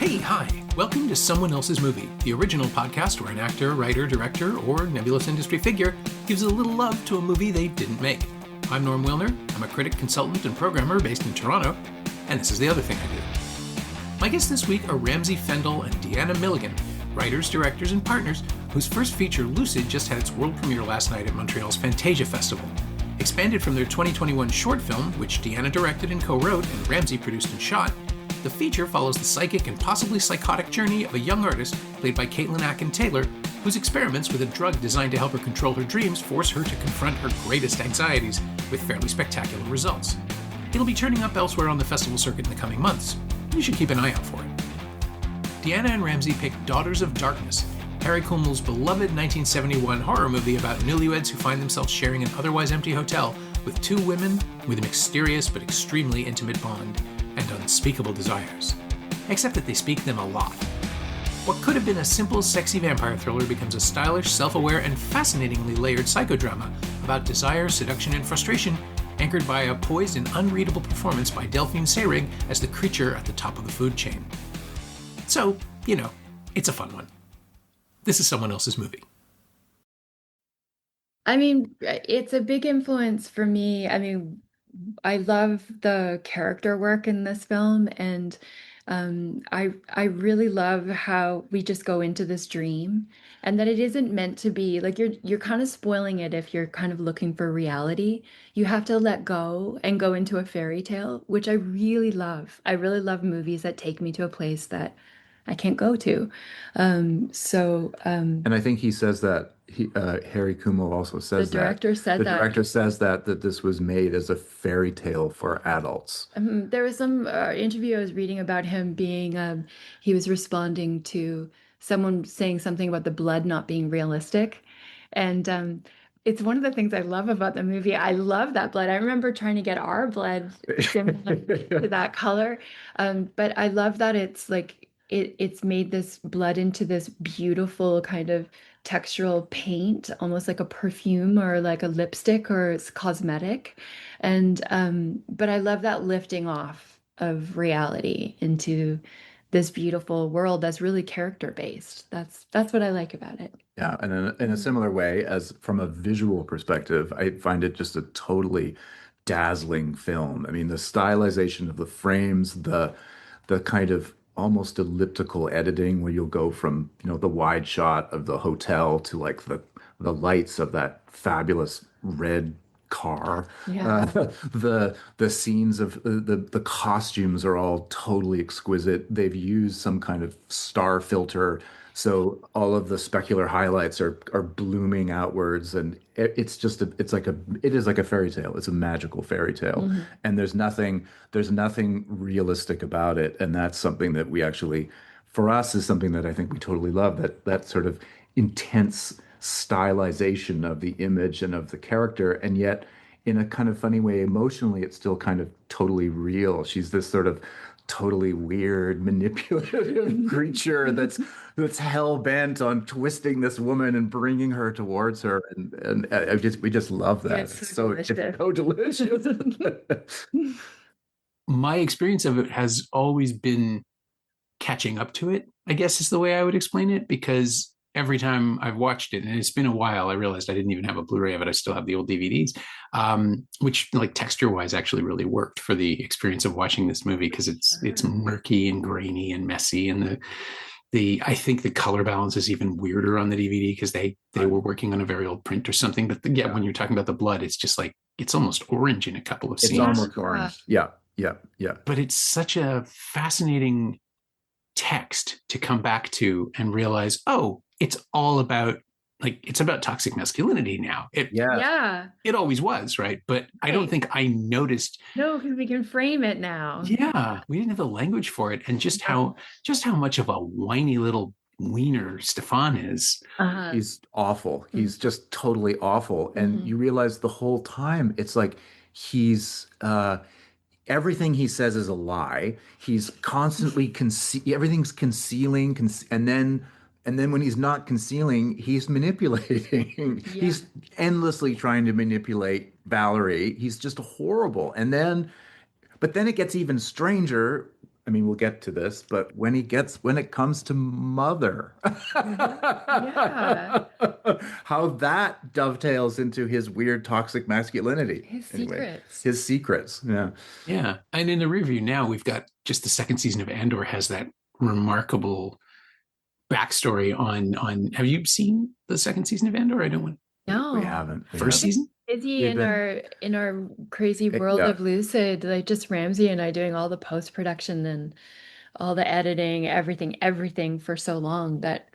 Hey, hi. Welcome to Someone Else's Movie, the original podcast where an actor, writer, director, or nebulous industry figure gives a little love to a movie they didn't make. I'm Norm Wilner. I'm a critic, consultant, and programmer based in Toronto, and this is the other thing I do. My guests this week are Ramsey Fendall and Deanna Milligan, writers, directors, and partners whose first feature, Lucid, just had its world premiere last night at Montreal's Fantasia Festival. Expanded from their 2021 short film, which Deanna directed and co-wrote and Ramsey produced and shot, the feature follows the psychic and possibly psychotic journey of a young artist played by Caitlin Akin-Taylor, whose experiments with a drug designed to help her control her dreams force her to confront her greatest anxieties with fairly spectacular results. It'll be turning up elsewhere on the festival circuit in the coming months. You should keep an eye out for it. Deanna and Ramsey picked Daughters of Darkness, Harry Kumel's beloved 1971 horror movie about newlyweds who find themselves sharing an otherwise empty hotel with two women with a mysterious but extremely intimate bond and unspeakable desires. Except that they speak them a lot. What could have been a simple, sexy vampire thriller becomes a stylish, self-aware, and fascinatingly layered psychodrama about desire, seduction, and frustration, anchored by a poised and unreadable performance by Delphine Seyrig as the creature at the top of the food chain. So, it's a fun one. This is Someone Else's Movie. I mean, it's a big influence for me. I love the character work in this film, and I really love how we just go into this dream, and that it isn't meant to be like you're kind of spoiling it if you're kind of looking for reality. You have to let go and go into a fairy tale, which I really love. I really love movies that take me to a place that I can't go to. And I think he says that Harry Kumel also says the director said the that. director says that this was made as a fairy tale for adults. There was some interview I was reading about him being he was responding to someone saying something about the blood not being realistic, and it's one of the things I love about the movie. I love that blood. I remember trying to get our blood similar to that color, but I love that it's like it's made this blood into this beautiful kind of textural paint, almost like a perfume or like a lipstick or it's cosmetic. And but I love that lifting off of reality into this beautiful world that's really character based. That's what I like about it. Yeah, and in a similar way, as from a visual perspective, I find it just a totally dazzling film. I mean, the stylization of the frames, the kind of almost elliptical editing where you'll go from, the wide shot of the hotel to like the lights of that fabulous red car. Yeah. The scenes of the costumes are all totally exquisite. They've used some kind of star filter, so all of the specular highlights are blooming outwards, and it's just it is like a fairy tale. It's a magical fairy tale, and there's nothing realistic about it, and that's something that we actually, for us, is something that I think we totally love. That sort of intense stylization of the image and of the character, and yet in a kind of funny way, emotionally, it's still kind of totally real. She's this sort of totally weird, manipulative creature that's hell bent on twisting this woman and bringing her towards her, and we just love that. Yeah, it's so delicious. My experience of it has always been catching up to it, I guess is the way I would explain it, because every time I've watched it, and it's been a while, I realized I didn't even have a Blu-ray of it. I still have the old DVDs, which like texture-wise actually really worked for the experience of watching this movie, because it's murky and grainy and messy, and I think the color balance is even weirder on the DVD because they were working on a very old print or something. But when you're talking about the blood, it's just like it's almost orange in a couple of scenes. It's almost orange. Yeah. But it's such a fascinating text to come back to and realize, oh, it's all about it's about toxic masculinity now. It always was, right? But I don't think I noticed. No, because we can frame it now. Yeah, we didn't have the language for it, and just how much of a whiny little wiener Stefan is. He's awful. He's just totally awful, and you realize the whole time it's like he's. Everything he says is a lie. He's constantly everything's concealing, and then when he's not concealing, he's manipulating. Yeah. He's endlessly trying to manipulate Valerie. He's just horrible. But then it gets even stranger I mean, we'll get to this, but when it comes to Mother, Yeah. how that dovetails into his weird toxic masculinity. His Anyway, secrets. his secrets. Yeah. Yeah. And in the review now, we've got just the second season of Andor has that remarkable backstory on have you seen the second season of Andor? I don't want We No. haven't. We first haven't. season? Busy We've in been- our crazy world Yeah. of Lucid, like just Ramsey and I doing all the post-production and all the editing, everything for so long that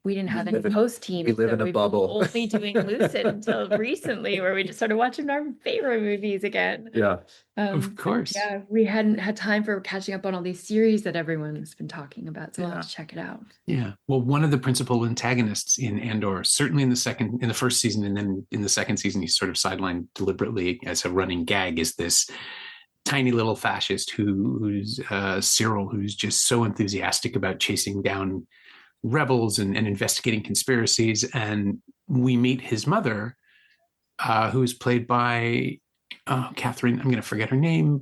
we didn't have any live in- post team. we live So in a we've bubble. only doing Lucid until recently, where we just started watching our favorite movies again. Yeah. Of course. Yeah, we hadn't had time for catching up on all these series that everyone's been talking about. So I'll Yeah. have to check it out. Yeah. Well, one of the principal antagonists in Andor, certainly in the first season, and then in the second season, he's sort of sidelined deliberately as a running gag, is this tiny little fascist who's Cyril, who's just so enthusiastic about chasing down rebels and investigating conspiracies. And we meet his mother, who is played by Catherine, I'm going to forget her name,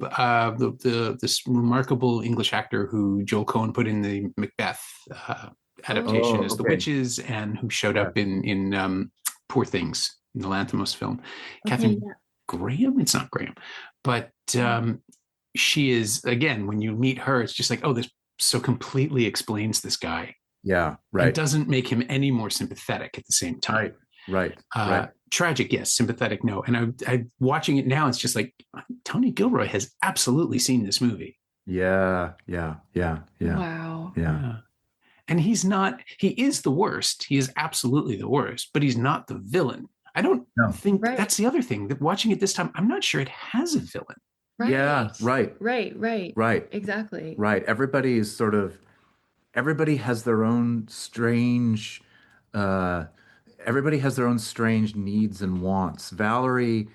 this remarkable English actor who Joel Cohen put in the Macbeth adaptation as the okay. witches, and who showed up in Poor Things, in the Lanthimos film. Catherine yeah. Graham? It's not Graham. But she is, again, when you meet her, it's just like, oh, this so completely explains this guy. Yeah. And Right. doesn't make him any more sympathetic at the same time. Right. Right. Tragic, yes. Sympathetic, no. And I watching it now, it's just like Tony Gilroy has absolutely seen this movie. Yeah. Yeah. Yeah. Yeah. Wow. Yeah. And he is the worst. He is absolutely the worst, but he's not the villain. I don't think Right. that's the other thing, that watching it this time, I'm not sure it has a villain. Right. Yeah. Right. Right. Exactly. Right. Everybody has their own strange everybody has their own strange needs and wants. Valerie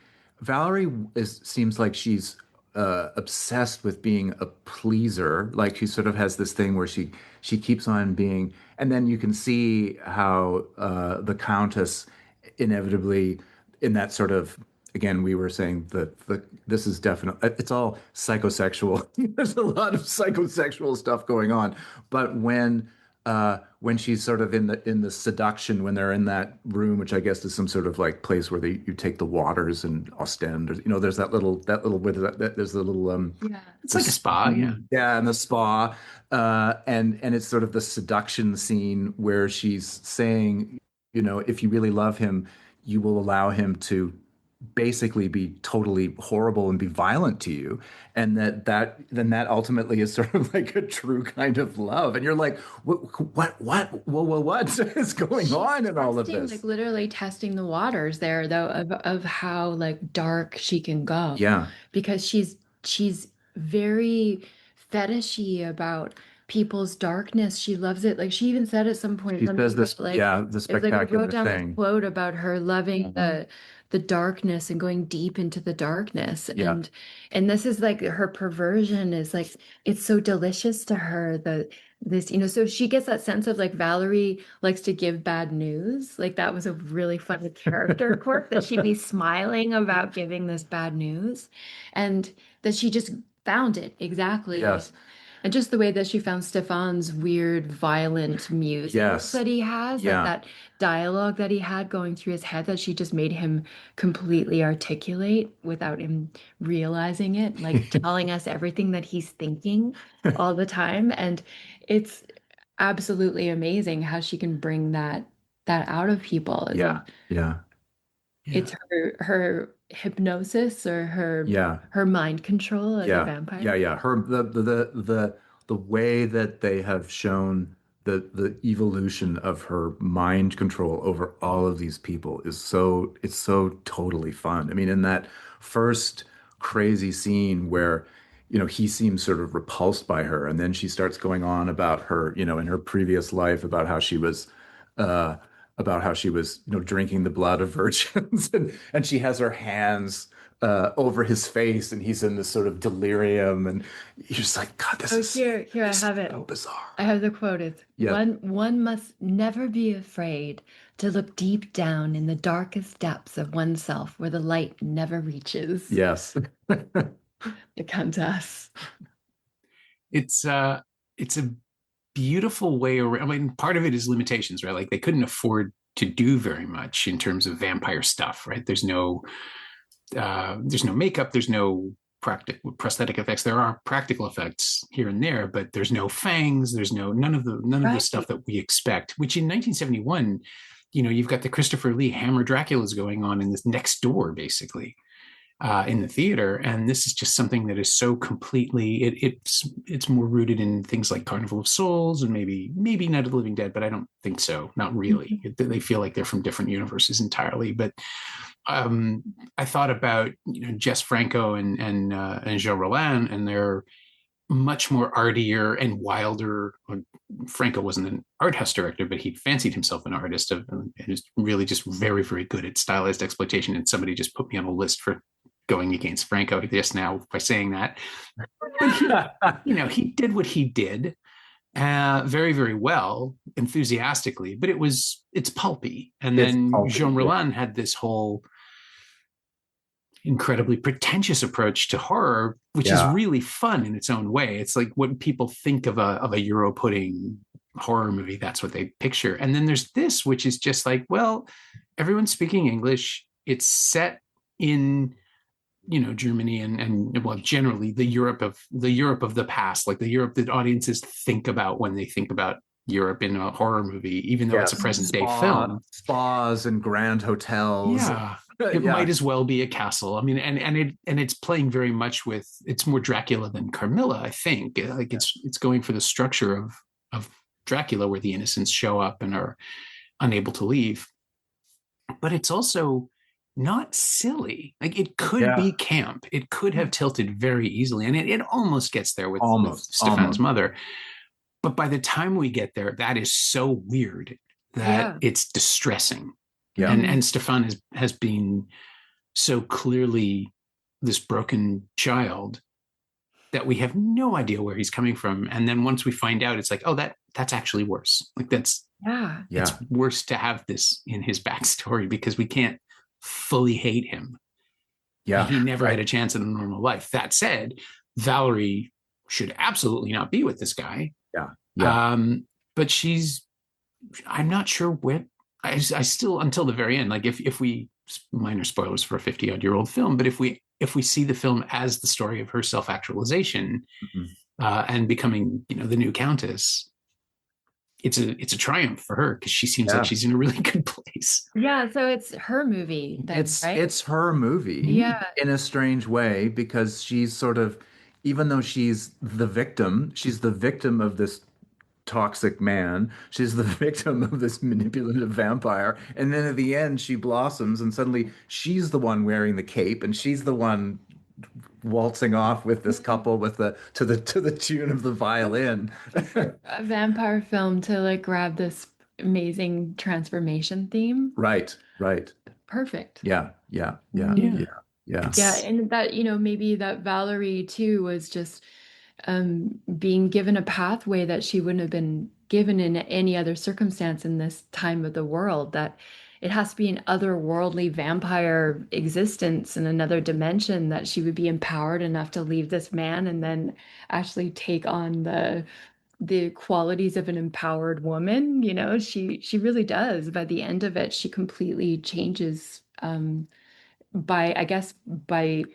seems like she's obsessed with being a pleaser. Like she sort of has this thing where she keeps on being, and then you can see how the Countess inevitably in that sort of, again, we were saying that this is definitely, it's all psychosexual. There's a lot of psychosexual stuff going on, but when she's sort of in the seduction, when they're in that room, which I guess is some sort of like place where you take the waters in Ostend, or, there's that little there's the little Yeah. It's like a spa, yeah. yeah, and the spa, and it's sort of the seduction scene where she's saying, if you really love him, you will allow him to basically be totally horrible and be violent to you, and that ultimately is sort of like a true kind of love, and you're like, what is going on in all of this? Like literally testing the waters there, though, of how like dark she can go. Yeah, because she's very fetishy about people's darkness. She loves it. Like she even said at some point, she says this, like, the it was like I spectacular wrote down thing. this quote about her loving the darkness and going deep into the darkness. Yeah. And this is like her perversion is like, it's so delicious to her that this, so she gets that sense of like Valerie likes to give bad news. Like that was a really funny character quirk, that she'd be smiling about giving this bad news, and that she just found it exactly. Yes. And just the way that she found Stefan's weird, violent music Yes. that he has, Yeah. that dialogue that he had going through his head, that she just made him completely articulate without him realizing it, like telling us everything that he's thinking all the time. And it's absolutely amazing how she can bring that out of people. Yeah. It's her hypnosis or her mind control as a vampire. Yeah. Her the way that they have shown the evolution of her mind control over all of these people it's so totally fun. I mean, in that first crazy scene where he seems sort of repulsed by her, and then she starts going on about her, in her previous life, about how she was drinking the blood of virgins, and she has her hands over his face, and he's in this sort of delirium, and you're just like, God, this is here I have it. so bizarre. I have the quote. It's one must never be afraid to look deep down in the darkest depths of oneself where the light never reaches. Yes. The Countess. It's a beautiful way around. I mean, part of it is limitations, right? Like they couldn't afford to do very much in terms of vampire stuff, right? There's no makeup, there's no practical prosthetic effects. There are practical effects here and there, but there's no fangs, there's none of the Right. stuff that we expect, which in 1971, you've got the Christopher Lee Hammer Draculas going on in this next door, basically, in the theater. And this is just something that is so completely, it's more rooted in things like Carnival of Souls and maybe Night of the Living Dead, but I don't think so. Not really. They feel like they're from different universes entirely. But I thought about Jess Franco and Jean Rollin, and they're much more artier and wilder. Franco wasn't an art house director, but he fancied himself an artist and is really just very, very good at stylized exploitation. And somebody just put me on a list for going against Franco just now by saying that. But he did what he did very, very well, enthusiastically, but it's pulpy. And then Jean Rollin had this whole incredibly pretentious approach to horror, which is really fun in its own way. It's like what people think of a Euro pudding horror movie, that's what they picture. And then there's this, which is just like, well, everyone's speaking English. It's set in Germany and well, generally the Europe of the past, like the Europe that audiences think about when they think about Europe in a horror movie, even though it's a present day film. Spas and grand hotels. Yeah. It might as well be a castle. I mean, and it's playing very much with, it's more Dracula than Carmilla, I think. Like it's going for the structure of Dracula, where the innocents show up and are unable to leave. But it's also not silly. Like it could be camp. It could have tilted very easily, and it almost gets there with Stefan's mother. But by the time we get there, that is so weird that it's distressing. Yeah. And Stefan has been so clearly this broken child that we have no idea where he's coming from. And then once we find out, it's like, oh, that's actually worse. Like it's worse to have this in his backstory because we can't fully hate him. Yeah. And he never had a chance in a normal life. That said, Valerie should absolutely not be with this guy. Yeah. Yeah. But I'm not sure what, I still, until the very end, like if we, minor spoilers for a 50-odd-year-old film, but if we see the film as the story of her self-actualization and becoming, the new countess, it's a triumph for her because she seems like she's in a really good place. Yeah, so it's her movie then, right? It's her movie in a strange way, because she's sort of, even though she's the victim of this toxic man, she's the victim of this manipulative vampire, and then at the end she blossoms and suddenly she's the one wearing the cape and she's the one waltzing off with this couple with to the tune of the violin. A vampire film to like grab this amazing transformation theme. Right. Perfect. Yeah. Yeah, and that, maybe that Valerie too was just being given a pathway that she wouldn't have been given in any other circumstance in this time of the world, that it has to be an otherworldly vampire existence in another dimension that she would be empowered enough to leave this man and then actually take on the qualities of an empowered woman. She really does. By the end of it, she completely changes by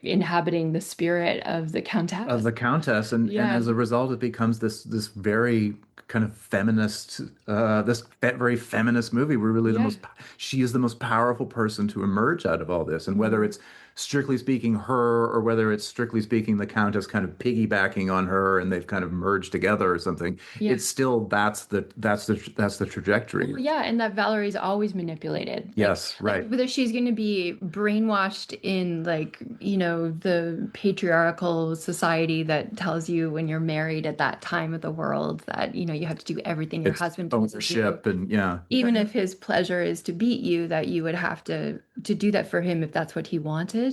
inhabiting the spirit of the countess. And as a result it becomes this very kind of feminist very feminist movie. We're really she is the most powerful person to emerge out of all this, and whether it's strictly speaking her or whether it's strictly speaking the countess kind of piggybacking on her and they've kind of merged together or something, it's still that's the trajectory. Well, and that Valerie's always manipulated. Yes, like whether she's going to be brainwashed in the patriarchal society that tells you when you're married at that time of the world that you have to do everything your husband tells ownership, and even if his pleasure is to beat you, that you would have to do that for him if that's what he wanted,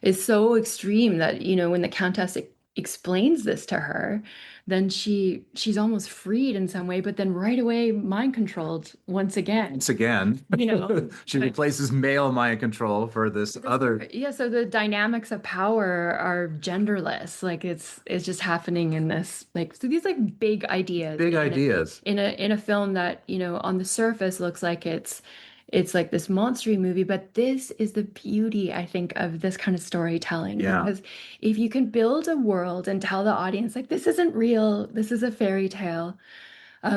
is so extreme that when the countess explains this to her, then she's almost freed in some way, but then right away mind controlled once again. Once again, she replaces male mind control for this other. Yeah, so the dynamics of power are genderless. Like it's just happening in this, like, so these like big ideas. Big ideas. In a film that, on the surface looks like it's like this monstery movie, but this is the beauty, I think, of this kind of storytelling. Yeah. Because if you can build a world and tell the audience, like, this isn't real, this is a fairy tale,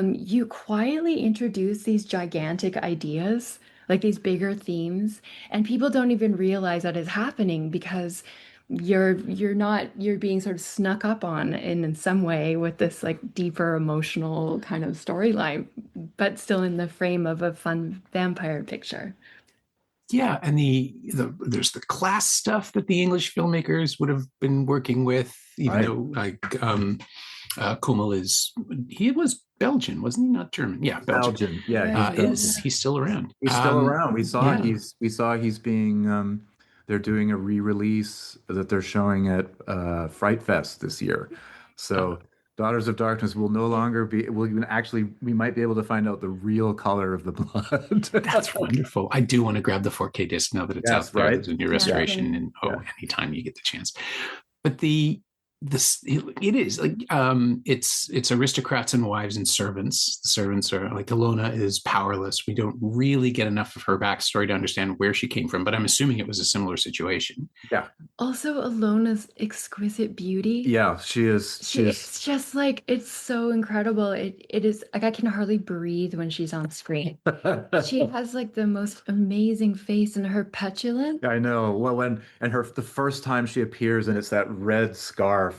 you quietly introduce these gigantic ideas, like these bigger themes, and people don't even realize that is happening because you're being sort of snuck up on in some way with this like deeper emotional kind of storyline, but still in the frame of a fun vampire picture. Yeah, and there's the class stuff that the English filmmakers would have been working with, even though like Kumel he was Belgian, wasn't he? Not German. Yeah, Belgian. Yeah, he's still around. He's still around. We saw he's being they're doing a re-release that they're showing at Fright Fest this year. So Daughters of Darkness will no longer be, we might be able to find out the real color of the blood. That's wonderful. I do want to grab the 4K disc now that it's out there. There's a new restoration, and anytime you get the chance. But it is like it's aristocrats and wives and servants. The servants are like, Ilona is powerless. We don't really get enough of her backstory to understand where she came from, but I'm assuming it was a similar situation. Yeah. Also, Ilona's exquisite beauty. Yeah, she is. It's just like, it's so incredible. It is like, I can hardly breathe when she's on screen. She has like the most amazing face, and her petulance. I know. Well, the first time she appears, and it's that red scarf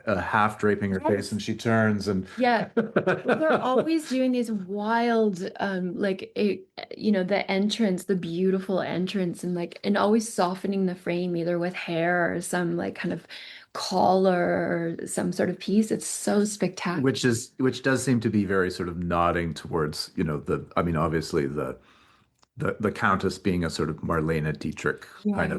half draping her face, and she turns and they're always doing these wild the entrance, the beautiful entrance, and always softening the frame either with hair or some like kind of collar or some sort of piece. It's so spectacular, which does seem to be very sort of nodding towards obviously the Countess being a sort of Marlene Dietrich kind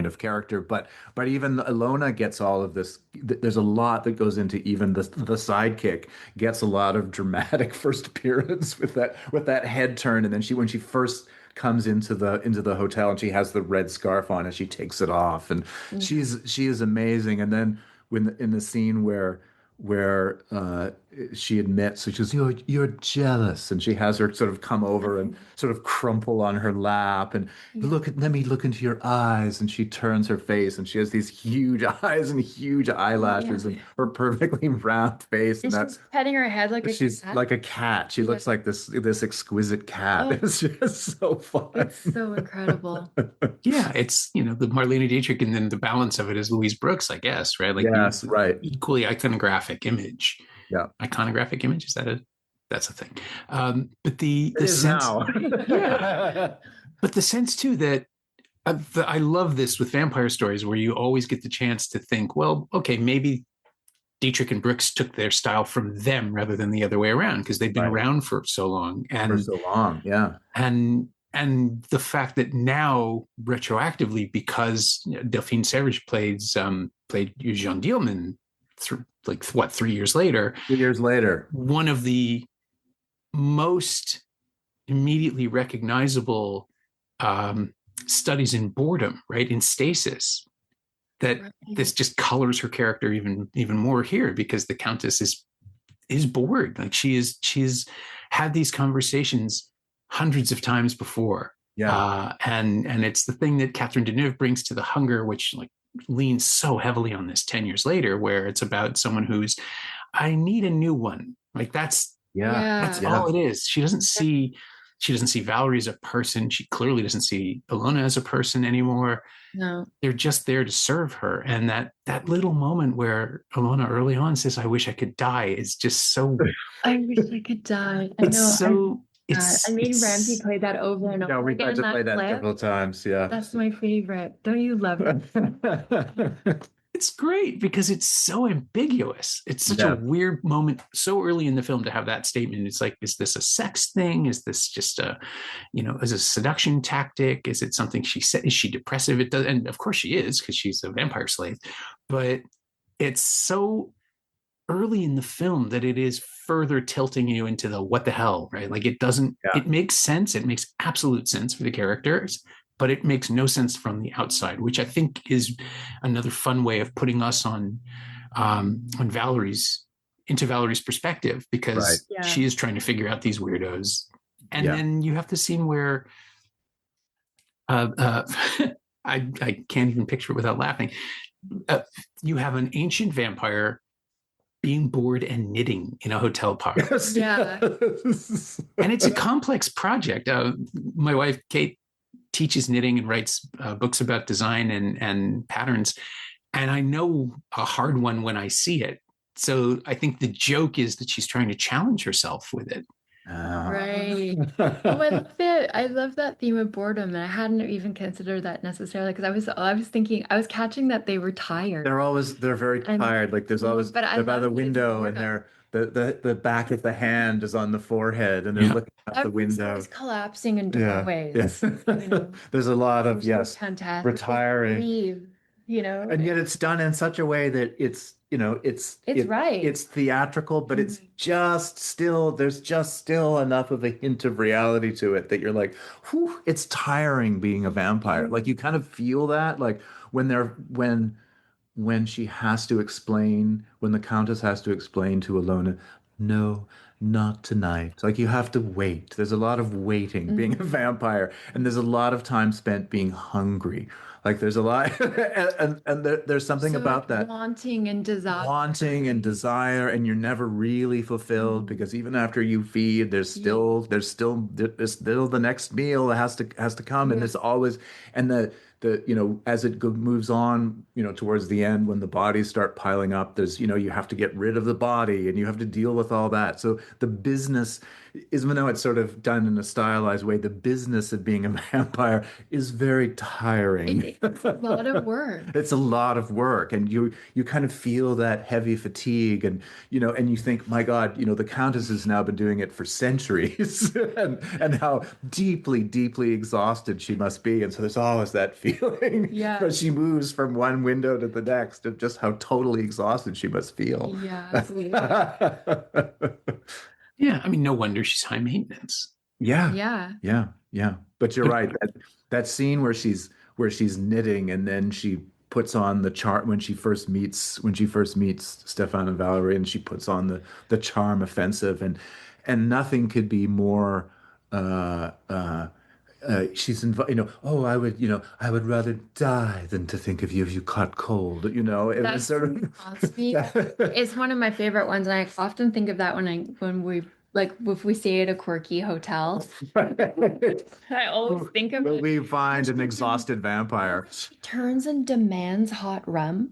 of character, but even Ilona gets all of this. There's a lot that goes into even the sidekick gets a lot of dramatic first appearance with that head turn, and then when she first comes into the hotel and she has the red scarf on and she takes it off, and she is amazing. And then when in the scene where she admits, so she goes, you're jealous, and she has her sort of come over and sort of crumple on her lap and let me look into your eyes, and she turns her face and she has these huge eyes and huge eyelashes and her perfectly round face, and she's petting her head like she's cat. Like a cat. She looks like this exquisite cat. It's just so fun. It's so incredible. Yeah, it's the Marlene Dietrich, and then the balance of it is Louise Brooks, I guess, right? Like, yes, right. Equally iconographic image. Yeah, iconographic image, that's a thing. But the sense now. But the sense too that I love this with vampire stories, where you always get the chance to think, well, okay, maybe Dietrich and Brooks took their style from them rather than the other way around, because they've been around for so long. Yeah. And the fact that now retroactively, because Delphine Seyrig played Jeanne Dielman 3 years later. 3 years later. One of the most immediately recognizable studies in boredom, right? In stasis. That this just colors her character even more here, because the Countess is bored. Like, she's had these conversations hundreds of times before. Yeah. And it's the thing that Catherine Deneuve brings to The Hunger, which like leans so heavily on this 10 years later, where it's about someone who's, I need a new one. Like that's all it is. She doesn't see Valerie as a person. She clearly doesn't see Ilona as a person anymore. No, they're just there to serve her. And that little moment where Ilona early on says, I wish I could die, is just so, I wish I could die. I know. Ramsey played that over and over. Yeah, we tried to play that several times. Yeah, that's my favorite. Don't you love it? It's great because it's so ambiguous. It's such a weird moment so early in the film to have that statement. It's like, is this a sex thing? Is this just is a seduction tactic? Is it something she said? Is she depressive? It does, and of course she is, because she's a vampire slave. But it's so early in the film that it is further tilting you into the what the hell, right? Like it doesn't, Yeah. it makes sense. It makes absolute sense for the characters, but it makes no sense from the outside, which I think is another fun way of putting us on Valerie's perspective, Right. because Yeah. she is trying to figure out these weirdos. And Yeah. then you have the scene where uh, uh, I can't even picture it without laughing. You have an ancient vampire being bored and knitting in a hotel parlor. Yes. Yeah. Yes. And it's a complex project. My wife, Kate, teaches knitting and writes books about design and patterns. And I know a hard one when I see it. So I think the joke is that she's trying to challenge herself with it. Right. Oh, I love it. I love that theme of boredom, and I hadn't even considered that necessarily because I was thinking I was catching that they were tired. They're very And tired. Like there's always but I they're by the love his window and boredom. the back of the hand is on the forehead and they're Yeah. looking out the Everyone's window. always collapsing in different Yeah. ways. Yeah. You know, There's a lot of, they're so yes, fantastic. Just retiring. leave, you know. And yet it's done in such a way that It's right. it's theatrical, but it's Mhm. just still there's just still enough of a hint of reality to it that you're like, whew, it's tiring being a vampire. Like you kind of feel that, like when they're when she has to explain, when the Countess has to explain to Alona, no, not tonight. Like you have to wait. There's a lot of waiting being a Mhm. vampire, and there's a lot of time spent being hungry. Like there's a lot, and there's something So about like that wanting and desire. wanting and desire, and you're never really fulfilled Mhm. because even after you feed, Yeah. there's still the next meal that has to come, and Yeah. there's always and the as it moves on, towards the end when the bodies start piling up, there's you have to get rid of the body and you have to deal with all that. So the business, even though it's sort of done in a stylized way, the business of being a vampire is very tiring. It's a lot of work. It's a lot of work, and you kind of feel that heavy fatigue, and and you think, my God, the Countess has now been doing it for centuries, and how deeply, deeply exhausted she must be. And so there's always that feeling Yeah. as she moves from one window to the next of just how totally exhausted she must feel. Yeah, absolutely. Yeah. I mean, no wonder she's high maintenance. Yeah, Yeah. yeah, yeah. But you're But right. That scene where she's knitting and then she puts on the charm when she first meets Stefan and Valerie, and she puts on the charm offensive, and nothing could be more she's oh, I would rather die than to think of you if you caught cold, it That was sort scene haunts me. of It's one of my favorite ones, and I often think of that when we like if we stay at a quirky hotel. I always think of When it. we And find an she exhausted vampire. turns and demands hot rum.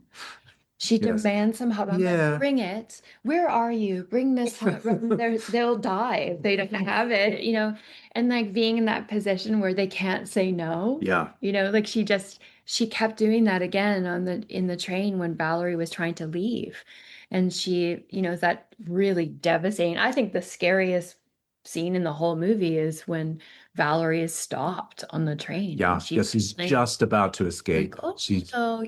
She Yes. demands some hot rum. Like, Yeah. bring it. Where are you? Bring this hot rum. They'll die if they don't have it, you know. And like being in that position where they can't say no, Yeah. like she kept doing that again in the train when Valerie was trying to leave. And she, is that really devastating. I think the scariest scene in the whole movie is when Valerie is stopped on the train and Yeah. she Yes, he's like just about to like, escape. oh, She's so,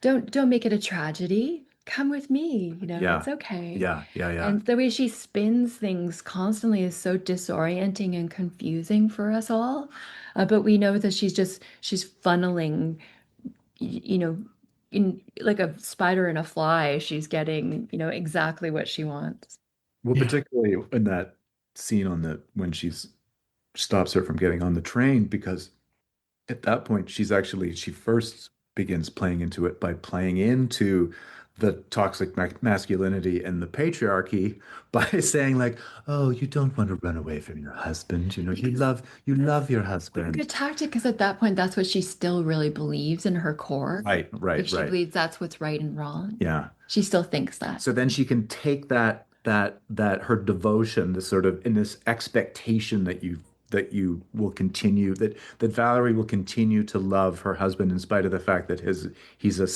don't make it a tragedy. Come with me, yeah. it's okay. Yeah. Yeah. Yeah. And the way she spins things constantly is so disorienting and confusing for us all. But we know that she's funneling, in like a spider in a fly, she's getting, exactly what she wants. Well, yeah. particularly in that scene when she's stops her from getting on the train, because at that point she first begins playing into it by playing into the toxic masculinity and the patriarchy by saying like, oh, you don't want to run away from your husband, you love your Good husband. tactic, because at that point, that's what she still really believes in her core. Right, Like right, she right. believes that's what's right and wrong. Yeah. She still thinks that. So then she can take that her devotion, this sort of in this expectation that you will continue, that Valerie will continue to love her husband in spite of the fact that he's a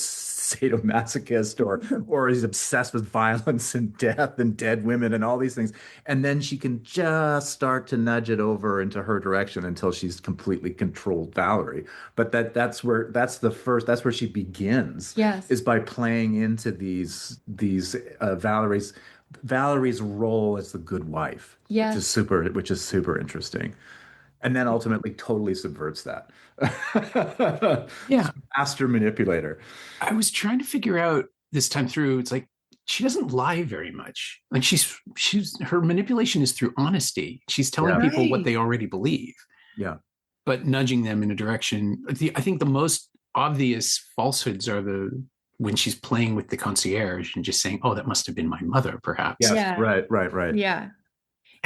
sadomasochist or he's obsessed with violence and death and dead women and all these things. And then she can just start to nudge it over into her direction until she's completely controlled Valerie. But that's where she begins, Yes. is by playing into these Valerie's role as the good wife, Yes. which is super interesting, and then ultimately totally subverts that. Yeah. Master manipulator. I was trying to figure out this time through. It's like she doesn't lie very much. Like she's her manipulation is through honesty. She's telling Yeah. people what Right. they already believe, Yeah. but nudging them in a direction. I think the most obvious falsehoods are the when she's playing with the concierge and just saying, "Oh, that must have been my mother, perhaps." Yes. Yeah. Right. Right. Right. Yeah.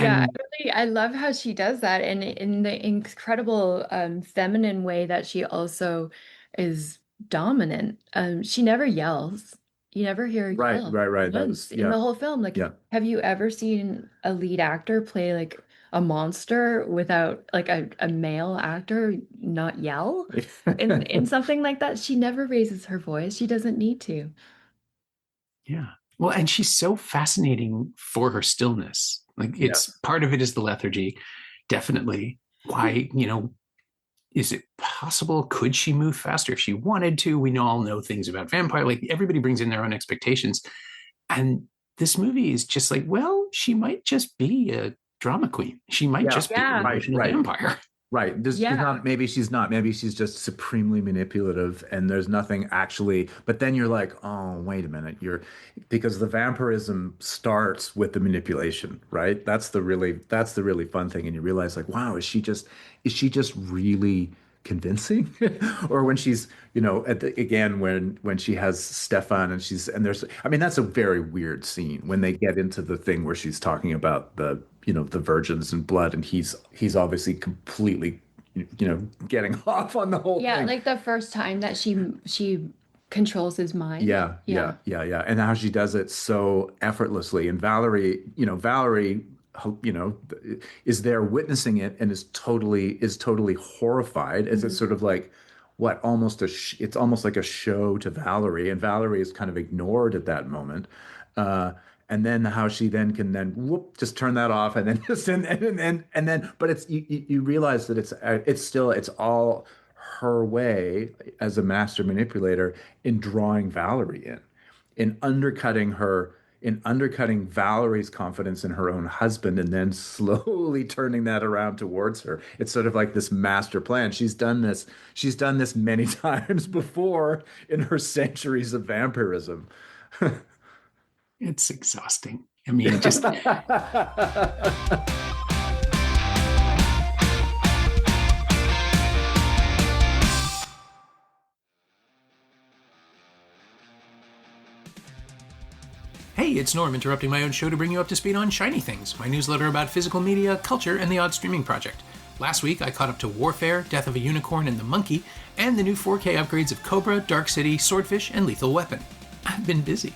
Yeah, And I love how she does that, and in the incredible feminine way that she also is dominant. She never yells. You never hear her Right. yell Right. Right. That once was, in yeah. the whole film. Like, Yeah. have you ever seen a lead actor play like a monster without like a male actor not yell in something like that? She never raises her voice. She doesn't need to. yeah. Well, and she's so fascinating for her stillness. Like it's Yes. part of it is the lethargy, definitely. Why, is it possible? Could she move faster if she wanted to? We all know things about vampire. Like everybody brings in their own expectations. And this movie is just like, well, she might just be a drama queen. She might Yeah. just be an Yeah. Right. emotional Right. vampire. Right. Yeah. Maybe she's not. Maybe she's just supremely manipulative and there's nothing actually. But then you're like, oh, wait a minute. Because the vampirism starts with the manipulation, right? That's the really fun thing. And you realize like, wow, is she just really convincing? Or when she's, again, when she has Stefan and there's, I mean, that's a very weird scene when they get into the thing where she's talking about the virgins and blood, and he's obviously completely, getting off on the whole Yeah, thing. like the first time that she controls his mind. Yeah, yeah, Yeah. yeah, yeah. And how she does it so effortlessly. And Valerie, you know, is there witnessing it and is totally horrified as it's Mhm. sort of like what almost it's almost like a show to Valerie, and Valerie is kind of ignored at that moment. Uh, and then how she then can then whoop just turn that off and then just and then but you realize that it's all her way as a master manipulator in drawing Valerie in undercutting her, in undercutting Valerie's confidence in her own husband, and then slowly turning that around towards her. It's sort of like this master plan. She's done this many times before in her centuries of vampirism. It's exhausting. I mean, just hey, it's Norm interrupting my own show to bring you up to speed on Shiny Things, my newsletter about physical media, culture, and the odd streaming project. Last week, I caught up to Warfare, Death of a Unicorn and the Monkey, and the new 4K upgrades of Cobra, Dark City, Swordfish, and Lethal Weapon. I've been busy.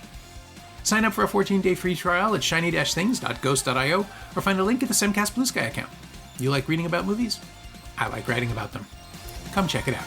Sign up for a 14-day free trial at shiny-things.ghost.io or find a link at the Semcast Blue Sky account. You like reading about movies? I like writing about them. Come check it out.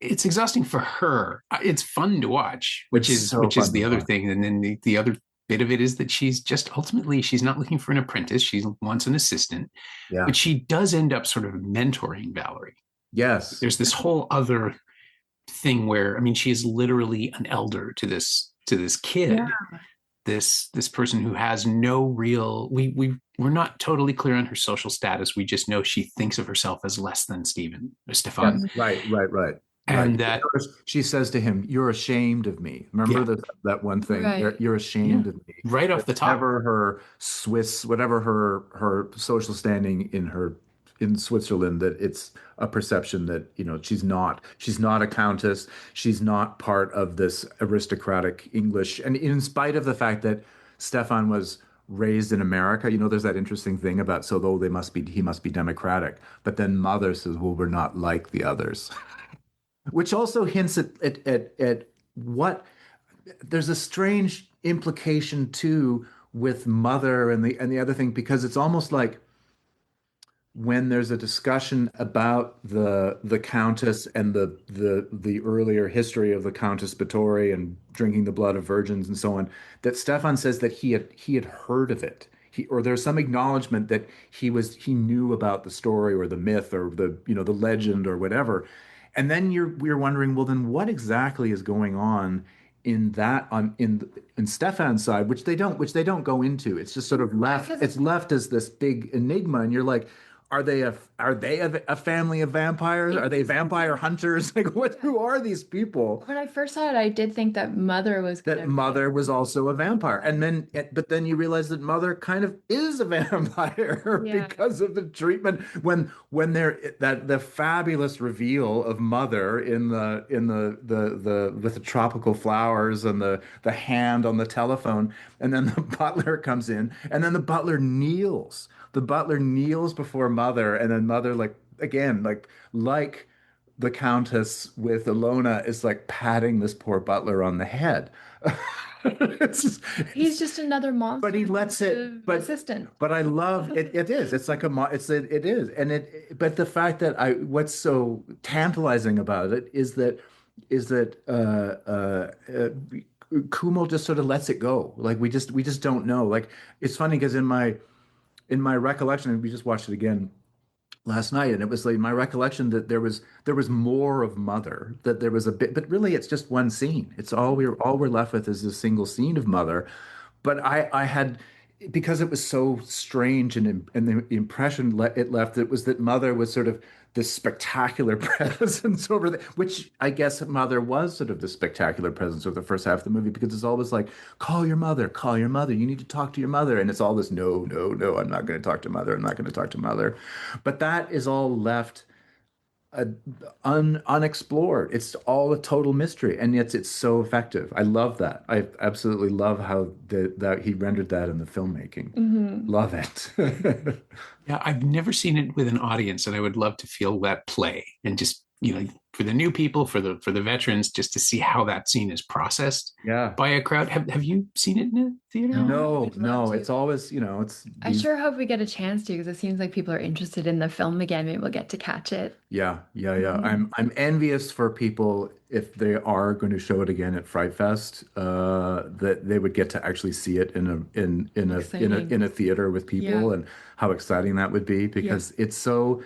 It's exhausting for her. It's fun to watch, which It's is so fun the to other watch. thing. And then the other bit of it is that she's just ultimately she's not looking for an apprentice. She wants an assistant, Yeah. but she does end up sort of mentoring Valerie. Yes. There's this whole other thing where I mean she is literally an elder to this kid. Yeah. This person who has no real we're not totally clear on her social status. We just know she thinks of herself as less than Stefan. Yes. Right. Right. Right. Right. And that She says to him, "You're ashamed of me." Remember yeah, that one thing? Right. You're yeah, ashamed of me. right off the top. Whatever her social standing in Switzerland, that it's a perception that, she's not a countess, she's not part of this aristocratic English, and in spite of the fact that Stefan was raised in America, there's that interesting thing about, so though he must be democratic, but then mother says, well, we're not like the others. Which also hints at what there's a strange implication too with mother and the other thing, because it's almost like when there's a discussion about the Countess and the earlier history of the Countess Bathory and drinking the blood of virgins and so on, that Stefan says that he had heard of it. Or there's some acknowledgement that he knew about the story or the myth or the legend or whatever. And then we're wondering, well, then what exactly is going on in that in Stefan's side, which they don't go into. It's just sort of left. It's left as this big enigma, and you're like, are they a family of vampires? Are they vampire hunters? Like, what? Who are these people? When I first saw it, I did think that Mother was That Mother was also a vampire, but then you realize that Mother kind of is a vampire because of the treatment when the fabulous reveal of Mother in the with the tropical flowers and the hand on the telephone, and then the butler comes in, and then the butler kneels. The butler kneels before Mother, and then Mother, like, again, like the Countess with Ilona, is like patting this poor butler on the head. He's just another monster. But he lets it. But assistant. But I love it. It is. It's like it is. And But the fact that what's so tantalizing about it is that Kumel just sort of lets it go. Like we just don't know. Like, it's funny because in my recollection, and we just watched it again last night, and it was like my recollection that there was more of Mother, that there was a bit, but really it's just one scene. It's all we're left with is a single scene of Mother. But I had, because it was so strange, and the impression it left, it was that Mother was sort of this spectacular presence over there, which I guess Mother was sort of the spectacular presence over the first half of the movie, because it's always like, call your mother, you need to talk to your mother. And it's all this, no, no, no, I'm not going to talk to Mother. I'm not going to talk to Mother. But that is all left uh, unexplored. It's all a total mystery, and yet it's so effective. I love that. I absolutely love how that he rendered that in the filmmaking. Love it. Yeah, I've never seen it with an audience, and I would love to feel that play and just, for the new people, for the veterans, just to see how that scene is processed Yeah. by a crowd. Have you seen it in a theater? No. It's always, I sure hope we get a chance to, because it seems like people are interested in the film again. Maybe we'll get to catch it. Yeah. I'm envious for people, if they are going to show it again at Fright Fest, that they would get to actually see it in a theater with people, and how exciting that would be, because it's so.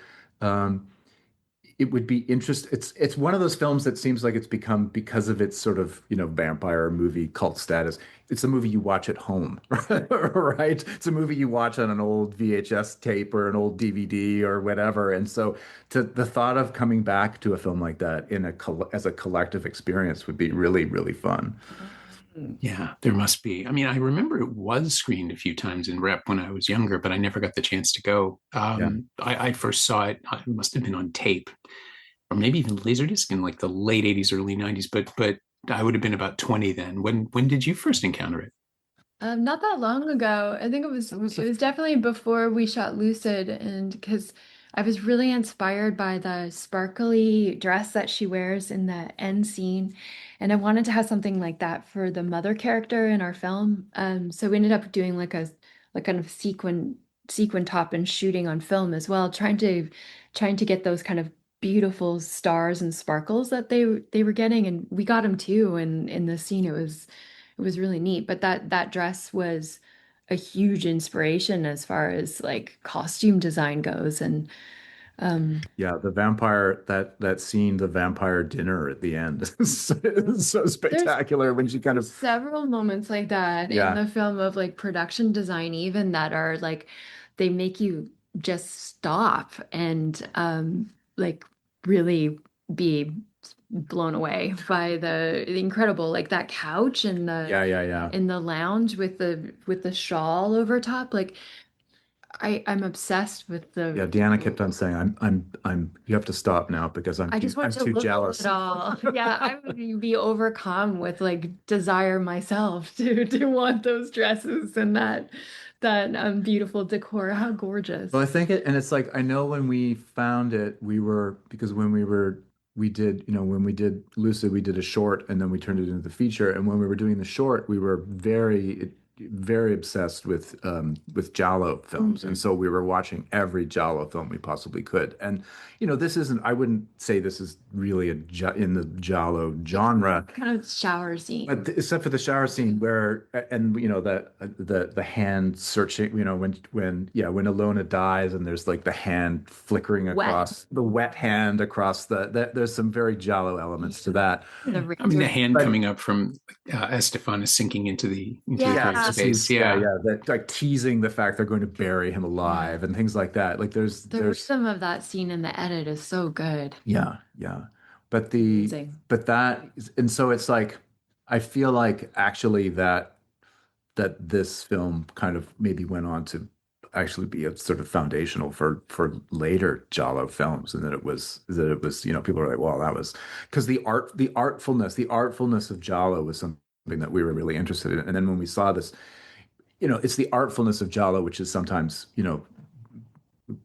It would be interesting. It's one of those films that seems like it's become, because of its sort of vampire movie cult status. It's a movie you watch at home, right? It's a movie you watch on an old VHS tape or an old DVD or whatever. And so, the thought of coming back to a film like that as a collective experience would be really, really fun. Yeah, there must be. I mean, I remember it was screened a few times in rep when I was younger, but I never got the chance to go. I first saw it, it must have been on tape, or maybe even Laserdisc in like the late 80s, early 90s, but I would have been about 20 then. When did you first encounter it? Not that long ago. I think it was definitely before we shot Lucid, and because I was really inspired by the sparkly dress that she wears in the end scene, and I wanted to have something like that for the Mother character in our film. So we ended up doing like kind of sequin top and shooting on film as well, trying to get those kind of beautiful stars and sparkles that they were getting, and we got them too. And in the scene, it was really neat. But that dress was a huge inspiration as far as like costume design goes. And Yeah, the vampire, that scene, the vampire dinner at the end is so spectacular, when she kind of. several moments like that in the film, of like production design even, that are like, they make you just stop and like really be blown away by the incredible, like that couch and Yeah. in the lounge with the shawl over top. Like, I'm obsessed with Yeah, Deanna kept on saying, I'm you have to stop now, because I just want to too look jealous. at it all. Yeah, I would be overcome with like desire myself to want those dresses and that beautiful decor. How gorgeous. Well, I think and it's like, I know when we found it, because when we did Lucid, we did a short, and then we turned it into the feature. And when we were doing the short, we were very, very obsessed with Giallo films, and so we were watching every Giallo film we possibly could. And this isn't. I wouldn't say this is really in the Giallo genre. Kind of shower scene. But except for the shower scene where, and the hand searching, when Ilona dies and there's like the hand flickering across the wet hand across there's some very Giallo elements to that. I mean, the hand coming up from Estefan is sinking into the space. That, like teasing the fact they're going to bury him alive and things like that. Like there's rhythm of that scene in the edit is so good. Yeah. But and so it's like, I feel like actually that this film kind of maybe went on to actually be a sort of foundational for later Giallo films, and that it was people were like, well, that was because the artfulness of Giallo was something that we were really interested in. And then when we saw this, it's the artfulness of Giallo which is sometimes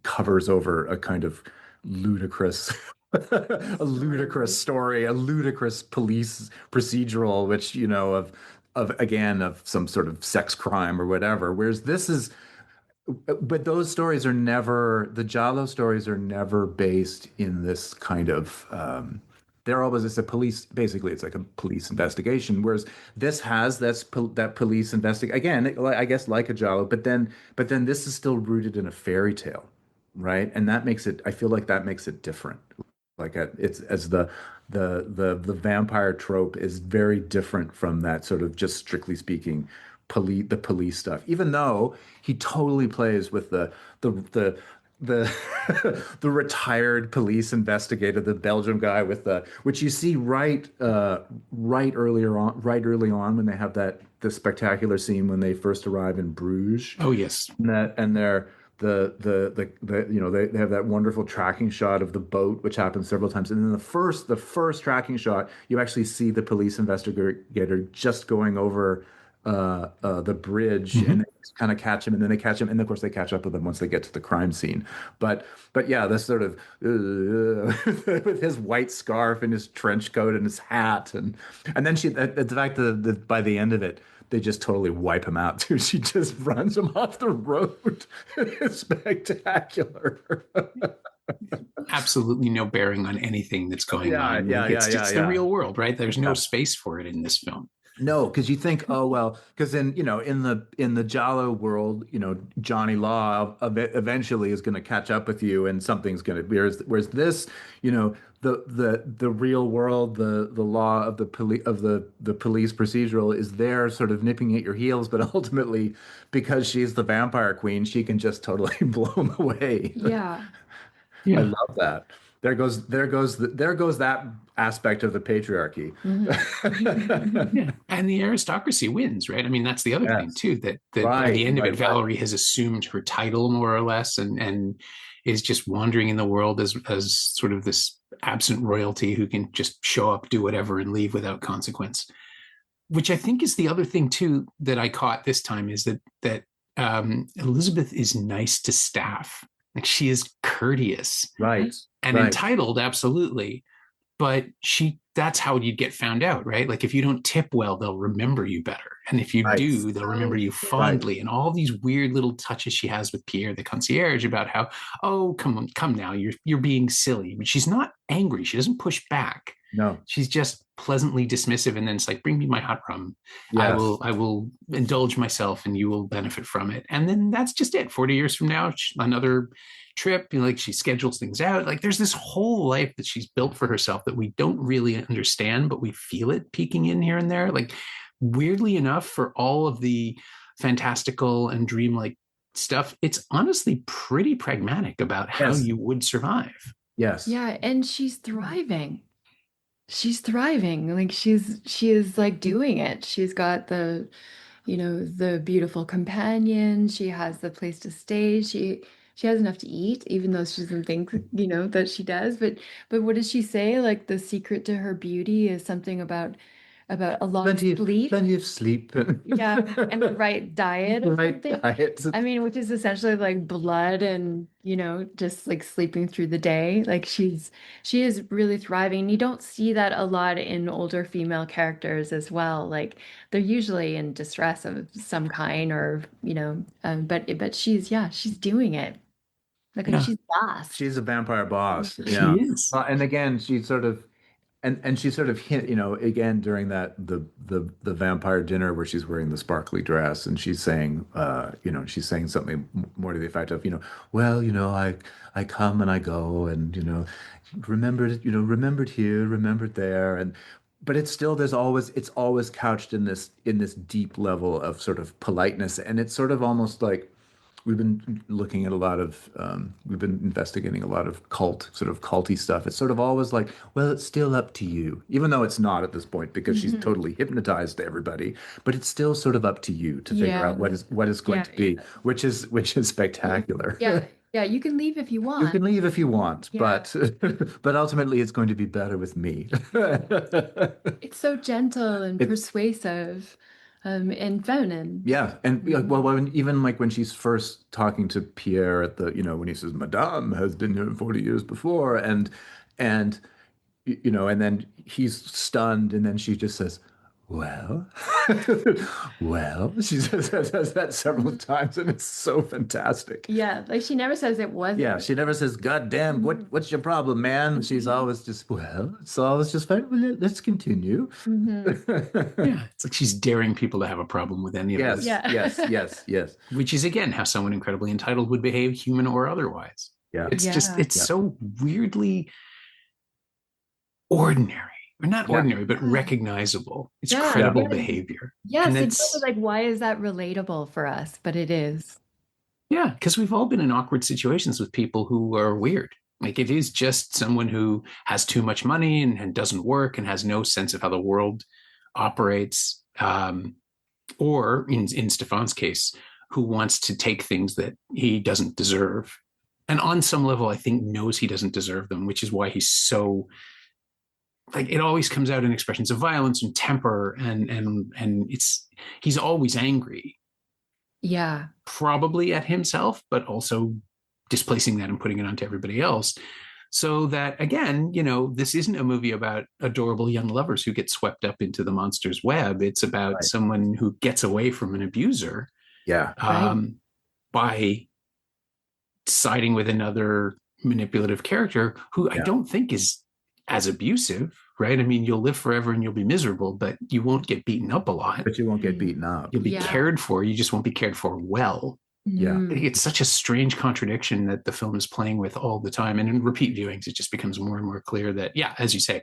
covers over a kind of ludicrous a ludicrous story, a ludicrous police procedural, which of some sort of sex crime or whatever. Whereas but those stories are never, the Giallo stories are never based in this kind of it's like a police investigation, whereas this has that police investigation again, I guess like a Giallo, but then this is still rooted in a fairy tale, right? And I feel like that makes it different. Like it's as the vampire trope is very different from that sort of, just strictly speaking, the police stuff. Even though he totally plays with the the retired police investigator, the Belgium guy which you see right early on when they have the spectacular scene when they first arrive in Bruges. Oh yes, and they're they have that wonderful tracking shot of the boat, which happens several times. And then the first tracking shot, you actually see the police investigator just going over the bridge, and they kind of catch him, and then they catch him, and of course they catch up with him once they get to the crime scene. But yeah, this sort of with his white scarf and his trench coat and his hat, and then the fact that by the end of it, they just totally wipe him out too. She just runs him off the road. It's spectacular. Absolutely no bearing on anything that's going on. It's the real world, right? There's no space for it in this film. No, because you think, oh well, because in the Giallo world, Johnny Law eventually is going to catch up with you, and something's going to. Whereas this, the real world, the law of the police procedural is there, sort of nipping at your heels, but ultimately, because she's the vampire queen, she can just totally blow him away. Yeah. I love that. There goes that aspect of the patriarchy. Yeah. And the aristocracy wins, right? I mean, that's the other thing too, that by the end of it, Valerie has assumed her title more or less, and is just wandering in the world as sort of this absent royalty who can just show up, do whatever, and leave without consequence. Which I think is the other thing too that I caught this time, is that Elizabeth is nice to staff. Like, she is courteous, right, and entitled, absolutely. But that's how you get found out, right? Like, if you don't tip well, they'll remember you better. And if you do, they'll remember you fondly. Right. And all these weird little touches she has with Pierre, the concierge, about how, oh, come now, you're being silly. But she's not angry. She doesn't push back. No. She's just pleasantly dismissive. And then it's like, bring me my hot rum. Yes. I will indulge myself and you will benefit from it. And then that's just it. 40 years from now, another trip, like, she schedules things out. Like, there's this whole life that she's built for herself that we don't really understand, but we feel it peeking in here and there. Like, weirdly enough, for all of the fantastical and dreamlike stuff, it's honestly pretty pragmatic about how you would survive. Yes. Yeah, and she's thriving. Like, she is like doing it. She's got the beautiful companion. She has the place to stay. She has enough to eat, even though she doesn't think, that she does. But what does she say? Like, the secret to her beauty is something about about a lot of sleep. Plenty of sleep. Yeah, and the right diet The or right something. diet. I mean, which is essentially like blood and, just like sleeping through the day. Like she is really thriving. You don't see that a lot in older female characters as well. Like they're usually in distress of some kind or, but she's doing it. Like Yeah, she's boss. She's a vampire boss. she Yeah. is. And again, she sort of and she sort of hint, again during that the vampire dinner where she's wearing the sparkly dress and she's saying, she's saying something more to the effect of, well, I come and I go and remembered here, remembered there, and but it's still it's always couched in this deep level of sort of politeness, and it's sort of almost like we've been looking at a lot of we've been investigating a lot of sort of culty stuff. It's sort of always like, well, it's still up to you, even though it's not at this point because she's totally hypnotized everybody, but it's still sort of up to you to figure out what is going to be, which is spectacular. Yeah. Yeah, you can leave if you You want. can leave if you want, Yeah. but ultimately it's going to be better with me. It's so gentle and persuasive, and feminine. Yeah, and well, even like when she's first talking to Pierre at the, when he says, "Madame has been here 40 years before," and and then he's stunned, and then she just says, "Well," well, she says that several times, and it's so fantastic. Yeah, like she never says it wasn't. Yeah, she never says, "God damn, what's your problem, man?" She's always just, "Well, it's always just fine. Well, let's continue." Yeah, it's like she's daring people to have a problem with any of Yes, this. Yeah. yes. Which is again how someone incredibly entitled would behave, human or otherwise. Yeah. It's just Yeah. so weirdly ordinary. Or not ordinary, but recognizable. It's Yeah. credible Yeah. behavior. Yes, And exactly. Like, why is that relatable for us? But it is. yeah, because we've all been in awkward situations with people who are weird. Like it is just someone who has too much money and doesn't work and has no sense of how the world operates. Or in Stefan's case, who wants to take things that he doesn't deserve. And on some level, I think knows he doesn't deserve them, which is why he's so like it always comes out in expressions of violence and temper and he's always angry. Yeah. Probably at himself, but also displacing that and putting it onto everybody else. So that again, this isn't a movie about adorable young lovers who get swept up into the monster's web. It's about someone who gets away from an abuser. Yeah. By siding with another manipulative character who I don't think is as abusive, right? I mean, you'll live forever and you'll be miserable, but you won't get beaten up a lot. But you won't get beaten up. You'll be cared for. You just won't be cared for well. Yeah. I think it's such a strange contradiction that the film is playing with all the time. And in repeat viewings, it just becomes more and more clear that, yeah, as you say,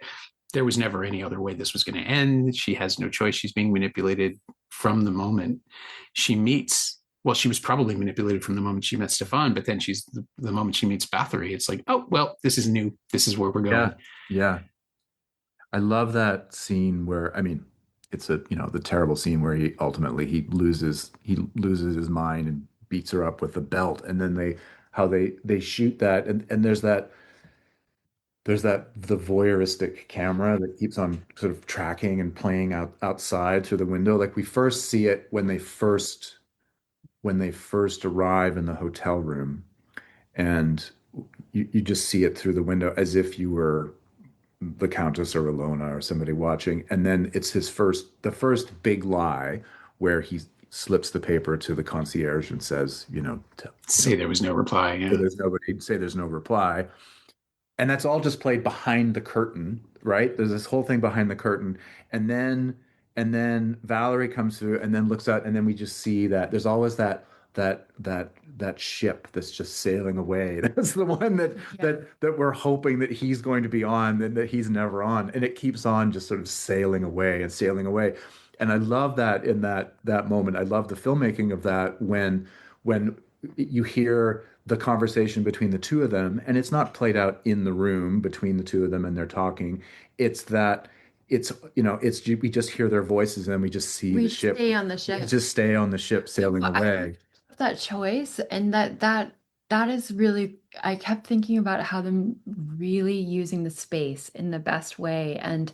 there was never any other way this was going to end. She has no choice. She's being manipulated from the moment she meets. Well, she was probably manipulated from the moment she met Stefan, but then she's the moment she meets Bathory, it's like, oh, well, this is new. This is where we're going. Yeah. I love that scene where, I mean, it's the terrible scene where he ultimately loses his mind and beats her up with the belt. And then they shoot that. And there's the voyeuristic camera that keeps on sort of tracking and playing outside through the window. Like we first see it when they first arrive in the hotel room, and you just see it through the window as if you were the Countess or Ilona or somebody watching. And then it's the first big lie where he slips the paper to the concierge and says, say there was no reply. Yeah. Say there's no reply. And that's all just played behind the curtain, right? There's this whole thing behind the curtain. And then Valerie comes through and then looks out, and then we just see that there's always that ship that's just sailing away. That's the one that we're hoping that he's going to be on and that he's never on. And it keeps on just sort of sailing away and sailing away. And I love that in that moment. I love the filmmaking of that when you hear the conversation between the two of them, and it's not played out in the room between the two of them and they're talking. It's we just hear their voices and we just see the ship. Stay on the ship. Just stay on the ship sailing away. That choice, and that is really, I kept thinking about how them really using the space in the best way, and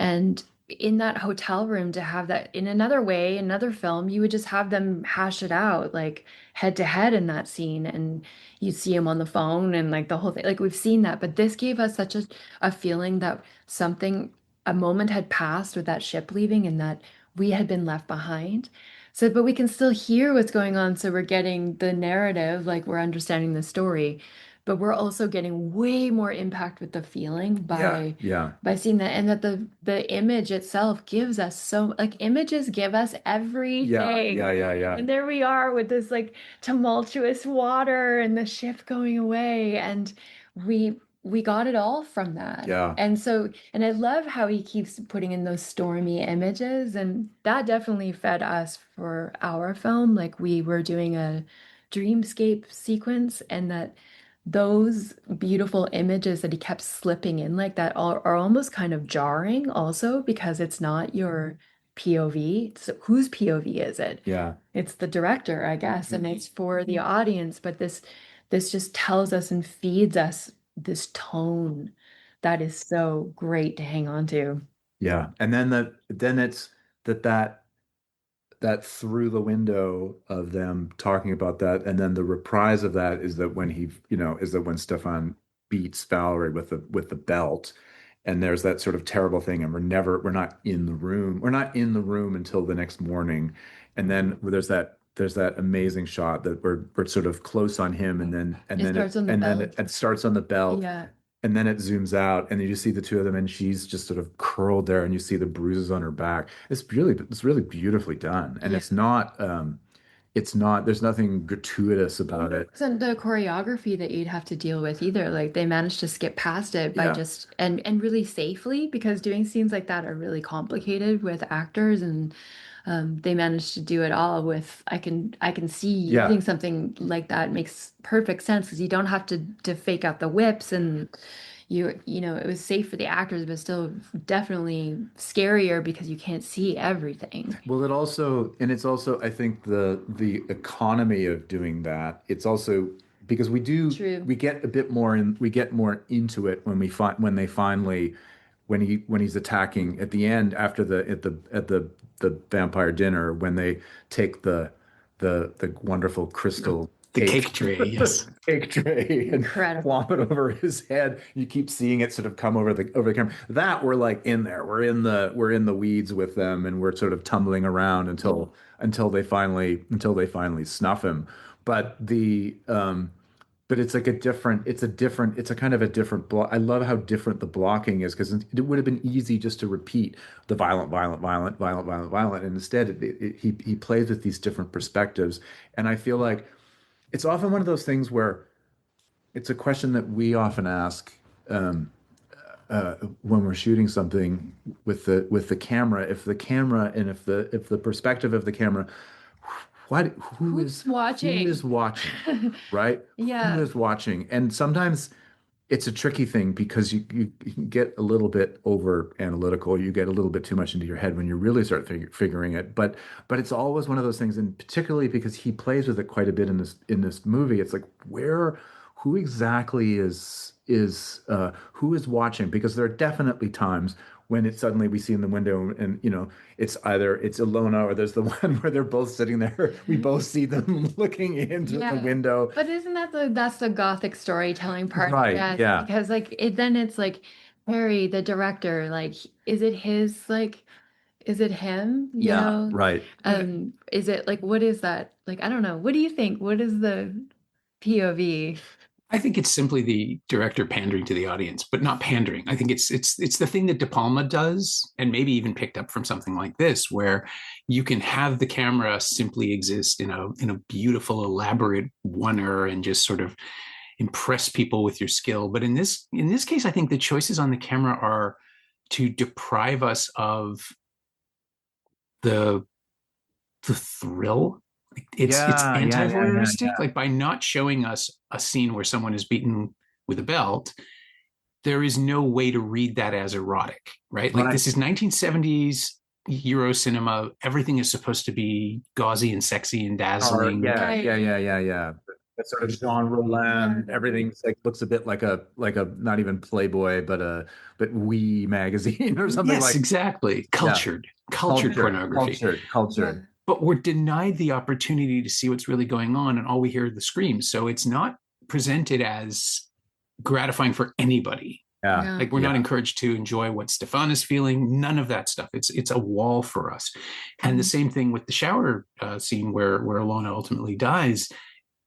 And in that hotel room, to have that in another way, another film, you would just have them hash it out like head to head in that scene. And you see him on the phone and like the whole thing. Like we've seen that, but this gave us such a feeling that something, a moment had passed with that ship leaving and that we had been left behind. So, but we can still hear what's going on. So we're getting the narrative, like we're understanding the story, but we're also getting way more impact with the feeling Yeah. Yeah. by seeing that, and that the image itself gives us so, like images give us Yeah. Yeah. everything. Yeah. Yeah. And there we are with this like tumultuous water and the ship going away, and we got it all from that. Yeah. And so, and I love how he keeps putting in those stormy images, and that definitely fed us for our film. Like we were doing a dreamscape sequence, and that those beautiful images that he kept slipping in like that are almost kind of jarring also, because it's not your POV. So whose POV is it? Yeah. It's the director, I guess, and it's for the audience, but this just tells us and feeds us this tone that is so great to hang on to. Yeah. And then it's that that through the window of them talking about that, and then the reprise of that is that when is that when Stefan beats Valerie with the belt, and there's that sort of terrible thing, and we're not in the room. We're not in the room until the next morning. And then there's that amazing shot that we're sort of close on him, and then It starts on the belt. it starts on the belt. Yeah. And then it zooms out, and you just see the two of them, and she's just sort of curled there, and you see the bruises on her back. It's really beautifully done, and Yeah. it's not. There's nothing gratuitous about it. Wasn't the choreography that you'd have to deal with either. Like they managed to skip past it by Yeah. just and really safely, because doing scenes like that are really complicated with actors, and they managed to do it all with I can see Yeah. using something like that makes perfect sense, because you don't have to fake out the whips, and you know it was safe for the actors, but still definitely scarier because you can't see everything. Well, it's also, I think the economy of doing that. It's also because True. we get a bit more we get more into it when they finally when he's attacking at the end after the vampire dinner, when they take the wonderful crystal The cake tray, yes. cake tray and Incredible. flop it over his head. You keep seeing it sort of come over the camera. That we're like in there. We're in the weeds with them, and we're sort of tumbling around until they finally snuff him. But but it's like it's a kind of a different block. I love how different the blocking is, because it would have been easy just to repeat the violent, violent, violent, violent, violent, violent, and instead he plays with these different perspectives, and I feel like it's often one of those things where it's a question that we often ask when we're shooting something with the camera. If the camera and if the perspective of the camera, Who's watching? who is watching, right? Yeah. Who is watching? And sometimes it's a tricky thing, because you can get a little bit over analytical. You get a little bit too much into your head when you really start figuring it. But it's always one of those things, and particularly because he plays with it quite a bit in this movie. It's like who exactly who is watching? Because there are definitely times when it's suddenly we see in the window, and it's either it's Ilona, or there's the one where they're both sitting there. We both see them looking into the Yeah. window. But isn't that's the gothic storytelling part? Right, Yes, yeah. because like then it's like Harry, the director, like is it his like is it him? You Yeah, know? right. Is it like what is that? Like I don't know. What do you think? What is the POV? I think it's simply the director pandering to the audience, but not pandering. I think it's the thing that De Palma does, and maybe even picked up from something like this, where you can have the camera simply exist in a beautiful, elaborate oneer and just sort of impress people with your skill. But in this case, I think the choices on the camera are to deprive us of the thrill. It's Yeah, yeah, yeah, yeah, anti-voyeuristic. yeah. Like by not showing us a scene where someone is beaten with a belt, there is no way to read that as erotic, right? Like Right. this is 1970s Euro cinema. Everything is supposed to be gauzy and sexy and dazzling. Yeah, Right. yeah, yeah, yeah, yeah. That sort of Jean Rollin, everything's like looks a bit like a not even Playboy, but We magazine or something Yes, like. exactly. Yeah. Cultured pornography. Cultured. But we're denied the opportunity to see what's really going on, and all we hear are the screams. So it's not presented as gratifying for anybody. Yeah. Like we're not encouraged to enjoy what Stefan is feeling. None of that stuff. It's a wall for us. And the same thing with the shower scene where Ilona ultimately dies.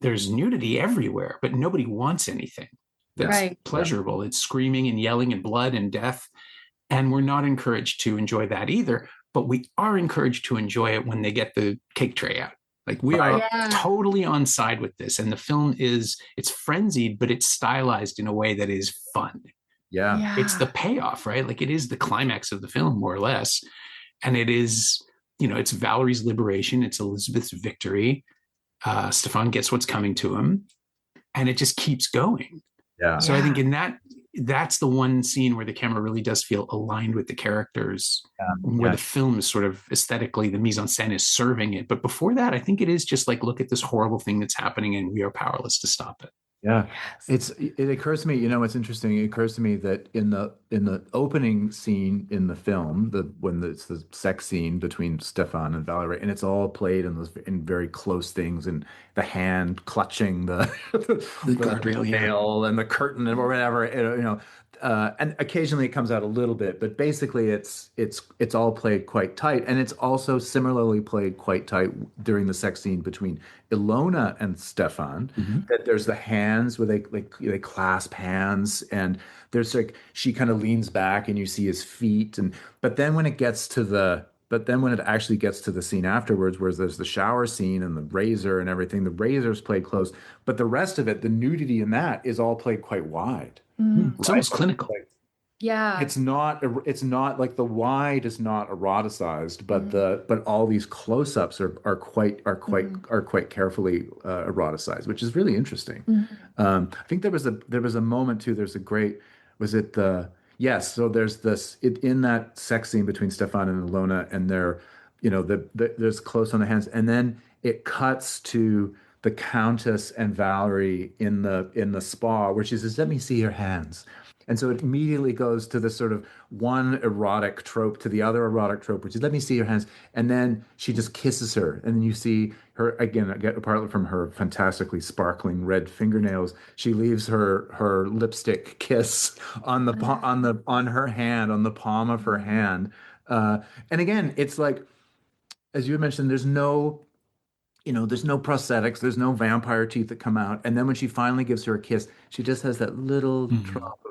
There's nudity everywhere, but nobody wants anything that's pleasurable. It's screaming and yelling and blood and death. And we're not encouraged to enjoy that either, but we are encouraged to enjoy it when they get the cake tray out. Like we are totally on side with this. And the film it's frenzied, but it's stylized in a way that is fun. Yeah. It's the payoff, right? Like it is the climax of the film, more or less. And it is, it's Valerie's liberation. It's Elizabeth's victory. Stefan gets what's coming to him, and it just keeps going. Yeah. So I think that's the one scene where the camera really does feel aligned with the characters, where the film is sort of aesthetically, the mise en scène is serving it. But before that, I think it is just like, look at this horrible thing that's happening and we are powerless to stop it. Yeah. It occurs to me, it's interesting. It occurs to me that in the opening scene in the film, when it's the sex scene between Stefan and Valerie, and it's all played in very close things, and the hand clutching the guardrail, nail and the curtain or whatever, and occasionally it comes out a little bit, but basically it's all played quite tight, and it's also similarly played quite tight during the sex scene between Ilona and Stefan. That there's the hands where they clasp hands, and there's like she kind of leans back and you see his feet, but then when it actually gets to the scene afterwards, where there's the shower scene and the razor and everything, the razor's played close, but the rest of it, the nudity in that is all played quite wide. It's almost clinical. It's not like the wide is not eroticized, but all these close-ups are quite carefully eroticized, which is really interesting. I think there was a moment too. There's a great, was it the yes? So there's this in that sex scene between Stefan and Ilona, and there's close on the hands, and then it cuts to the Countess and Valerie in the spa, where she says, "Let me see your hands." And so it immediately goes to this sort of one erotic trope to the other erotic trope, which is, "Let me see your hands." And then she just kisses her. And then you see her, again, apart from her fantastically sparkling red fingernails, she leaves her lipstick kiss on her hand, on the palm of her hand. And again, it's like, as you had mentioned, there's no prosthetics, there's no vampire teeth that come out. And then when she finally gives her a kiss, she just has that little drop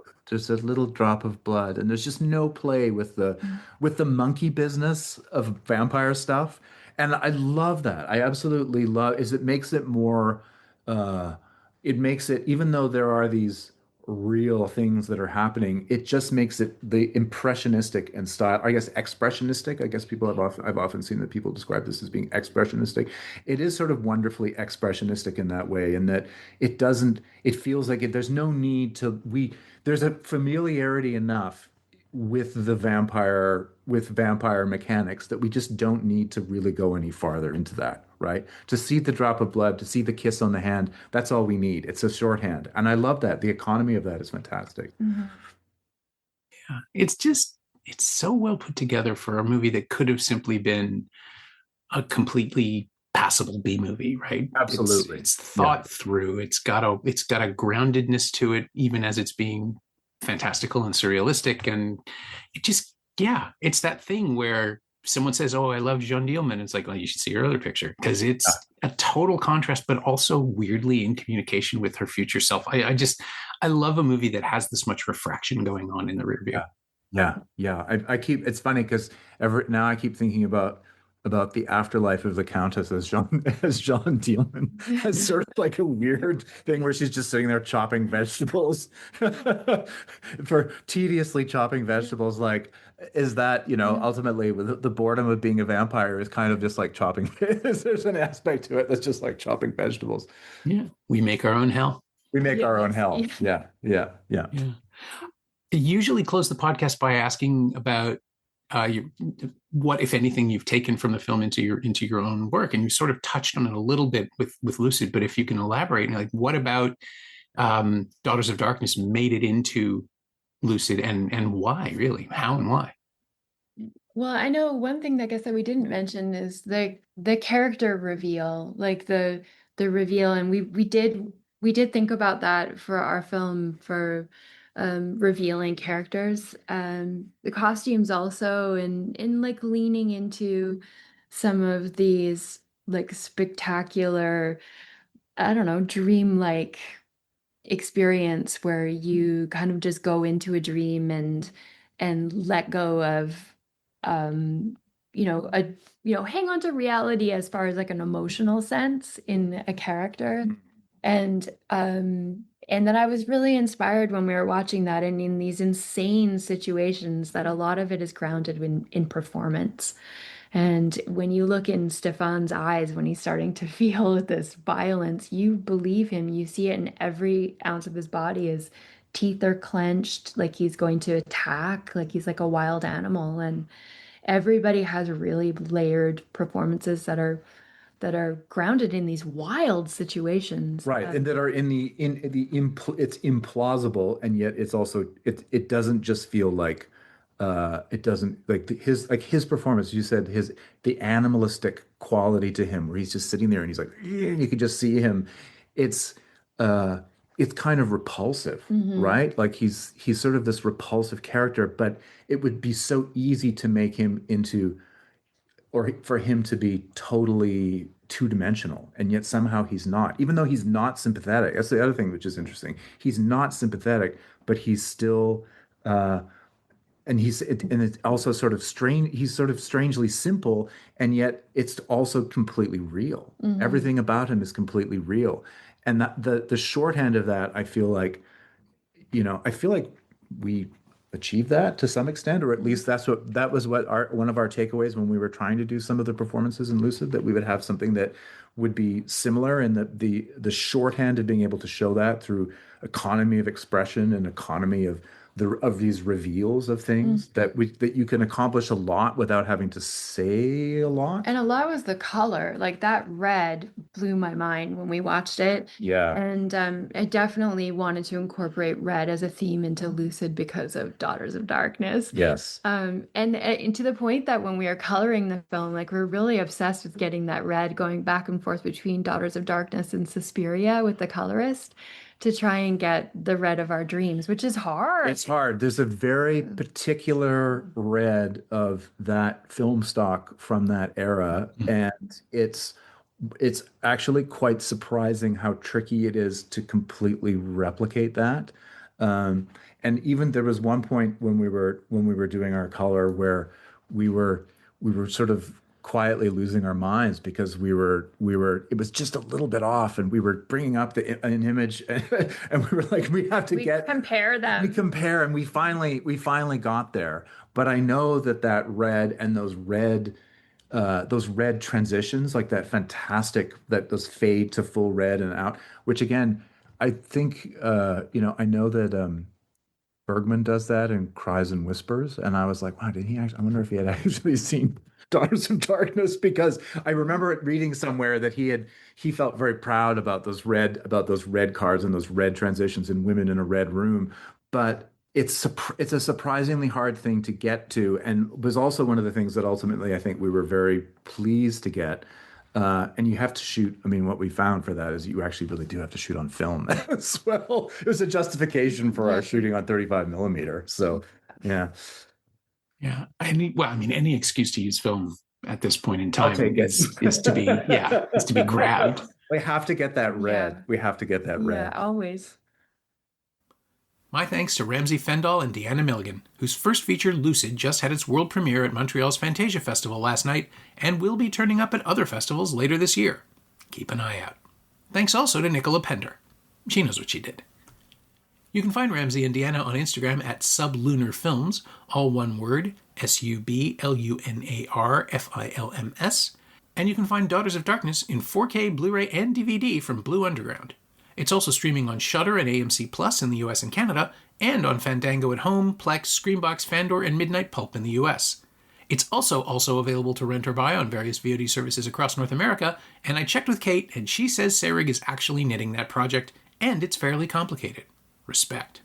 of blood. And there's just no play with the monkey business of vampire stuff. And I love that. I absolutely love it makes it more, even though there are these real things that are happening, it just makes it the impressionistic and style, I guess expressionistic. I guess I've often seen that people describe this as being expressionistic. It is sort of wonderfully expressionistic in that way, in that it feels like there's no need there's a familiarity enough with vampire mechanics that we just don't need to really go any farther into that, right? To see the drop of blood, to see the kiss on the hand, that's all we need. It's a shorthand. And I love that. The economy of that is fantastic. Yeah. It's so well put together for a movie that could have simply been a completely passable B movie, right? Absolutely. It's thought through. It's got a groundedness to it, even as it's being fantastical and surrealistic. And it just, it's that thing where someone says, "Oh, I love Jeanne Dielman." It's like, well, you should see her other picture, because it's a total contrast, but also weirdly in communication with her future self. I love a movie that has this much refraction going on in the rear view. Yeah. It's funny because now I keep thinking about the afterlife of the Countess as Jeanne Dielman, as sort of like a weird thing where she's just sitting there chopping vegetables for tediously chopping vegetables. Like, is that, ultimately the boredom of being a vampire is kind of just like chopping. There's an aspect to it that's just like chopping vegetables. Yeah. We make our own hell. We make our own hell. Yeah. I usually close the podcast by asking about what, if anything, you've taken from the film into your own work. And you sort of touched on it a little bit with Lucid, but if you can elaborate, like, what about Daughters of Darkness made it into Lucid, and why, really? How and why? Well, I know one thing that I guess that we didn't mention is the character reveal, like the reveal, and we did think about that for our film for revealing characters. The costumes also, and in like leaning into some of these like spectacular, I don't know, dreamlike experience where you kind of just go into a dream and let go of a hang on to reality as far as like an emotional sense in a character. And then I was really inspired when we were watching that, and in these insane situations that a lot of it is grounded in performance. And when you look in Stefan's eyes, when he's starting to feel this violence, you believe him. You see it in every ounce of his body. His teeth are clenched, like he's going to attack, like he's like a wild animal. And everybody has really layered performances that are grounded in these wild situations. Right, and that are it's implausible, and yet it's also it doesn't just feel like it doesn't like his performance. You said the animalistic quality to him, where he's just sitting there and he's like, you could just see him. It's it's kind of repulsive, right? Like he's sort of this repulsive character, but it would be so easy to make him into, or for him to be totally two-dimensional, and yet somehow he's not, even though he's not sympathetic. That's the other thing which is interesting. He's not sympathetic, but he's still and it's also sort of strange. He's sort of strangely simple, and yet it's also completely real. Everything about him is completely real. And that the shorthand of that, I feel like, I feel like we achieved that to some extent, or at least that was what one of our takeaways when we were trying to do some of the performances in Lucid, that we would have something that would be similar, and the shorthand of being able to show that through economy of expression and economy of these reveals of things, that you can accomplish a lot without having to say a lot. And a lot was the color. Like that red blew my mind when we watched it. Yeah. And I definitely wanted to incorporate red as a theme into Lucid because of Daughters of Darkness. Yes. And to the point that when we are coloring the film, like we're really obsessed with getting that red, going back and forth between Daughters of Darkness and Suspiria with the colorist, to try and get the red of our dreams, which is hard. It's hard. There's a very particular red of that film stock from that era, and it's actually quite surprising how tricky it is to completely replicate that. And even there was one point when we were doing our color where we were sort of quietly losing our minds, because it was just a little bit off, and we were bringing up an image and we were like, we compare them. We compare, and we finally got there. But I know that red and those red transitions, like that fantastic, those fade to full red and out, which again, I think I know that Bergman does that in Cries and Whispers, and I was like, wow, did he actually? I wonder if he had actually seen Daughters of Darkness, because I remember it reading somewhere that he felt very proud about those red cards and those red transitions in Women in a Red Room, but it's a surprisingly hard thing to get to, and was also one of the things that ultimately I think we were very pleased to get. And you have to shoot. I mean, what we found for that is you actually really do have to shoot on film as well. It was a justification for our shooting on 35 millimeter. So, yeah. Yeah. Any excuse to use film at this point in time is to be grabbed. We have to get that red. Yeah. We have to get that red. Yeah, always. My thanks to Ramsey Fendall and Deanna Milligan, whose first feature, Lucid, just had its world premiere at Montreal's Fantasia Festival last night and will be turning up at other festivals later this year. Keep an eye out. Thanks also to Nicola Pender. She knows what she did. You can find Ramsey and Deanna on Instagram at Sublunar Films, all one word, SUBLUNARFILMS, and you can find Daughters of Darkness in 4K, Blu-ray, and DVD from Blue Underground. It's also streaming on Shudder and AMC Plus in the US and Canada, and on Fandango at Home, Plex, Screenbox, Fandor, and Midnight Pulp in the US. It's also available to rent or buy on various VOD services across North America, and I checked with Kate, and she says Serig is actually knitting that project, and it's fairly complicated. Respect.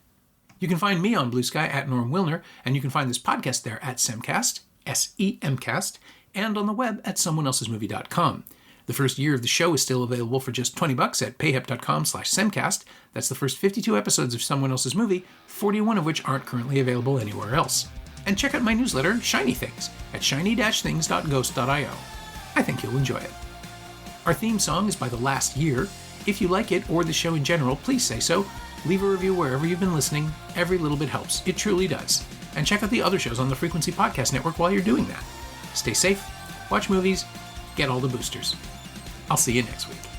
You can find me on Blue Sky at Norm Wilner, and you can find this podcast there at Semcast, S-E-M-Cast, and on the web at someoneelsesmovie.com. The first year of the show is still available for just $20 at payhip.com/Semcast. That's the first 52 episodes of Someone Else's Movie, 41 of which aren't currently available anywhere else. And check out my newsletter, Shiny Things, at shiny-things.ghost.io. I think you'll enjoy it. Our theme song is by The Last Year. If you like it, or the show in general, please say so. Leave a review wherever you've been listening. Every little bit helps. It truly does. And check out the other shows on the Frequency Podcast Network while you're doing that. Stay safe, watch movies, get all the boosters. I'll see you next week.